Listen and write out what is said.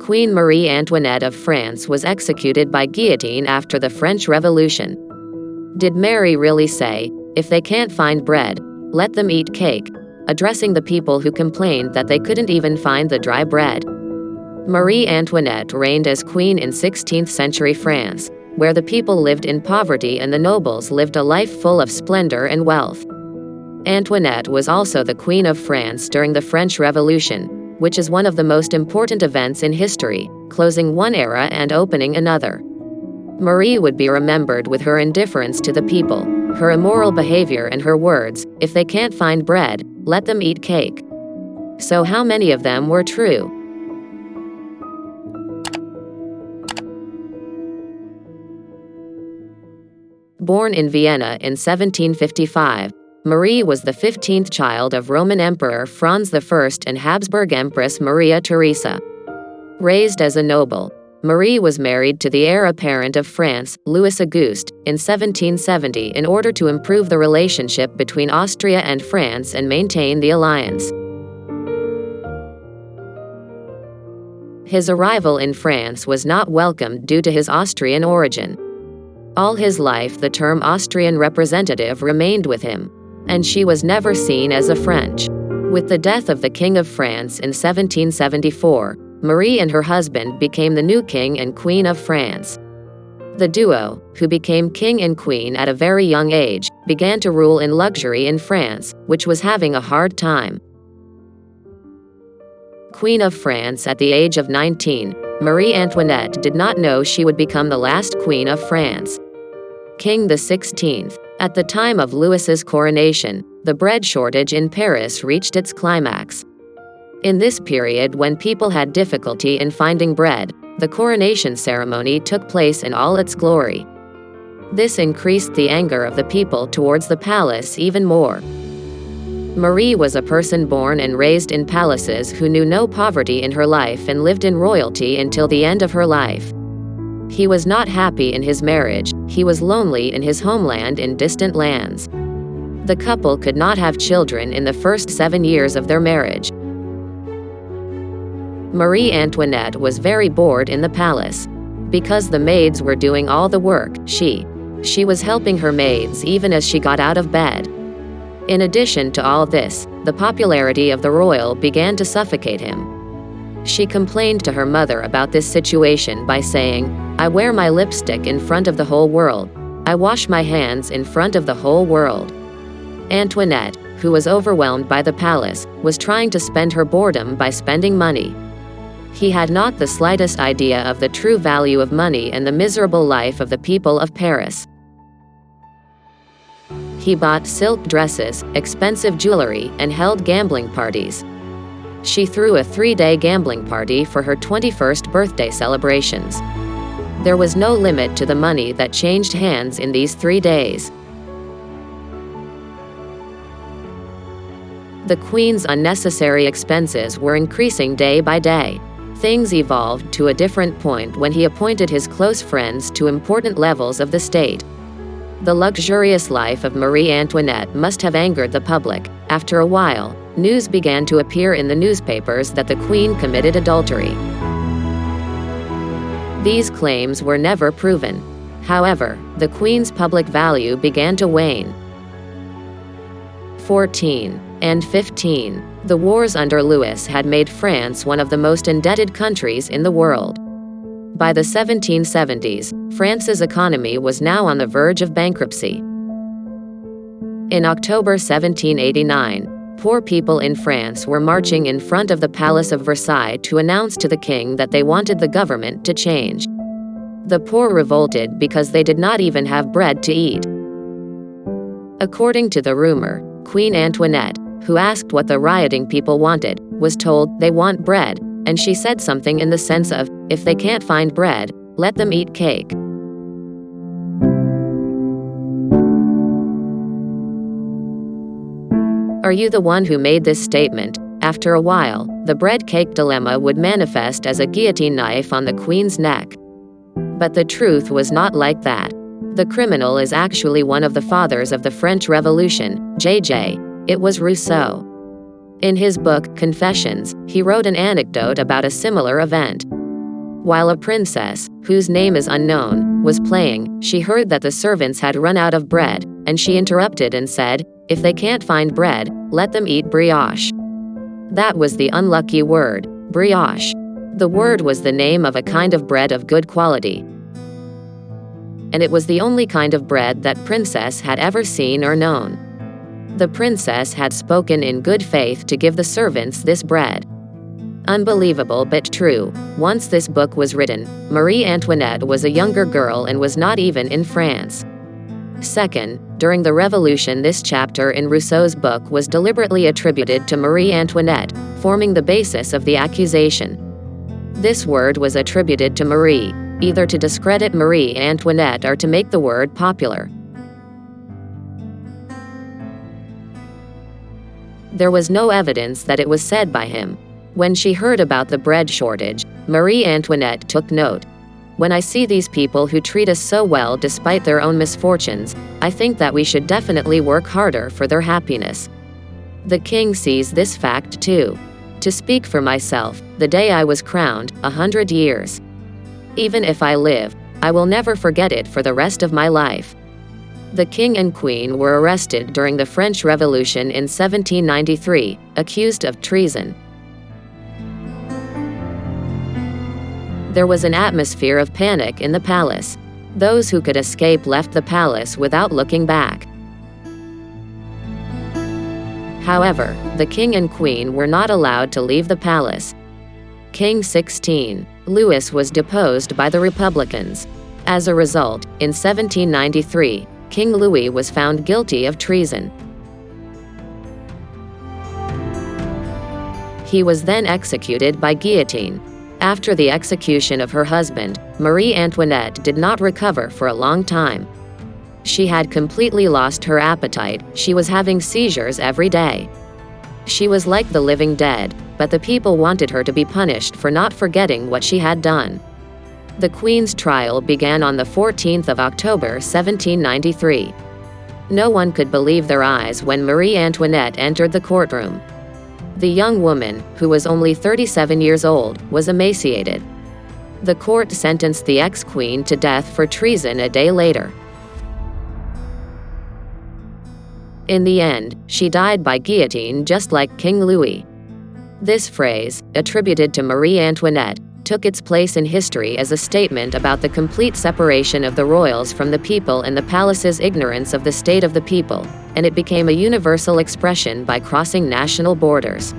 Queen Marie Antoinette of France was executed by guillotine after the French Revolution. Did Mary really say, "If they can't find bread, let them eat cake," addressing the people who complained that they couldn't even find the dry bread? Marie Antoinette reigned as queen in 16th century France, where the people lived in poverty and the nobles lived a life full of splendor and wealth. Antoinette was also the Queen of France during the French Revolution, which is one of the most important events in history, closing one era and opening another. Marie would be remembered with her indifference to the people, her immoral behavior and her words, "If they can't find bread, let them eat cake." So how many of them were true? Born in Vienna in 1755, Marie was the 15th child of Roman Emperor Franz I and Habsburg Empress Maria Theresa. Raised as a noble, Marie was married to the heir apparent of France, Louis Auguste, in 1770 in order to improve the relationship between Austria and France and maintain the alliance. His arrival in France was not welcomed due to his Austrian origin. All his life the term Austrian representative remained with him, and she was never seen as a French. With the death of the King of France in 1774, Marie and her husband became the new King and Queen of France. The duo, who became king and queen at a very young age, began to rule in luxury in France, which was having a hard time. Queen of France at the age of 19, Marie Antoinette did not know she would become the last Queen of France. King XVI. At the time of Louis's coronation, the bread shortage in Paris reached its climax. In this period, when people had difficulty in finding bread, the coronation ceremony took place in all its glory. This increased the anger of the people towards the palace even more. Marie was a person born and raised in palaces who knew no poverty in her life and lived in royalty until the end of her life. He was not happy in his marriage, he was lonely in his homeland in distant lands. The couple could not have children in the first 7 years of their marriage. Marie Antoinette was very bored in the palace. Because the maids were doing all the work, she was helping her maids even as she got out of bed. In addition to all this, the popularity of the royal began to suffocate him. She complained to her mother about this situation by saying, "I wear my lipstick in front of the whole world. I wash my hands in front of the whole world." Antoinette, who was overwhelmed by the palace, was trying to spend her boredom by spending money. He had not the slightest idea of the true value of money and the miserable life of the people of Paris. He bought silk dresses, expensive jewelry, and held gambling parties. She threw a 3-day gambling party for her 21st birthday celebrations. There was no limit to the money that changed hands in these 3 days. The Queen's unnecessary expenses were increasing day by day. Things evolved to a different point when he appointed his close friends to important levels of the state. The luxurious life of Marie Antoinette must have angered the public. After a while, news began to appear in the newspapers that the Queen committed adultery. These claims were never proven. However, the Queen's public value began to wane. 14 and 15. The wars under Louis had made France one of the most indebted countries in the world. By the 1770s, France's economy was now on the verge of bankruptcy. In October 1789, poor people in France were marching in front of the Palace of Versailles to announce to the king that they wanted the government to change. The poor revolted because they did not even have bread to eat. According to the rumor, Queen Antoinette, who asked what the rioting people wanted, was told, "They want bread," and she said something in the sense of, "If they can't find bread, let them eat cake." Are you the one who made this statement? After a while, the bread-cake dilemma would manifest as a guillotine knife on the Queen's neck. But the truth was not like that. The criminal is actually one of the fathers of the French Revolution, J.J. It was Rousseau. In his book, Confessions, he wrote an anecdote about a similar event. While a princess, whose name is unknown, was playing, she heard that the servants had run out of bread, and she interrupted and said, "If they can't find bread, let them eat brioche." That was the unlucky word, brioche. The word was the name of a kind of bread of good quality, and it was the only kind of bread that princess had ever seen or known. The princess had spoken in good faith to give the servants this bread. Unbelievable but true. Once this book was written, Marie Antoinette was a younger girl and was not even in France. Second, during the Revolution, this chapter in Rousseau's book was deliberately attributed to Marie Antoinette, forming the basis of the accusation. This word was attributed to Marie, either to discredit Marie Antoinette or to make the word popular. There was no evidence that it was said by him. When she heard about the bread shortage, Marie Antoinette took note. "When I see these people who treat us so well despite their own misfortunes, I think that we should definitely work harder for their happiness." The king sees this fact too. "To speak for myself, the day I was crowned, 100 years. Even if I live, I will never forget it for the rest of my life." The king and queen were arrested during the French Revolution in 1793, accused of treason. There was an atmosphere of panic in the palace. Those who could escape left the palace without looking back. However, the king and queen were not allowed to leave the palace. King 16, Louis was deposed by the Republicans. As a result, in 1793, King Louis was found guilty of treason. He was then executed by guillotine. After the execution of her husband, Marie Antoinette did not recover for a long time. She had completely lost her appetite. She was having seizures every day. She was like the living dead, but the people wanted her to be punished for not forgetting what she had done. The Queen's trial began on the 14th of October 1793. No one could believe their eyes when Marie Antoinette entered the courtroom. The young woman, who was only 37 years old, was emaciated. The court sentenced the ex-queen to death for treason a day later. In the end, she died by guillotine just like King Louis. This phrase, attributed to Marie Antoinette, took its place in history as a statement about the complete separation of the royals from the people and the palace's ignorance of the state of the people, and it became a universal expression by crossing national borders.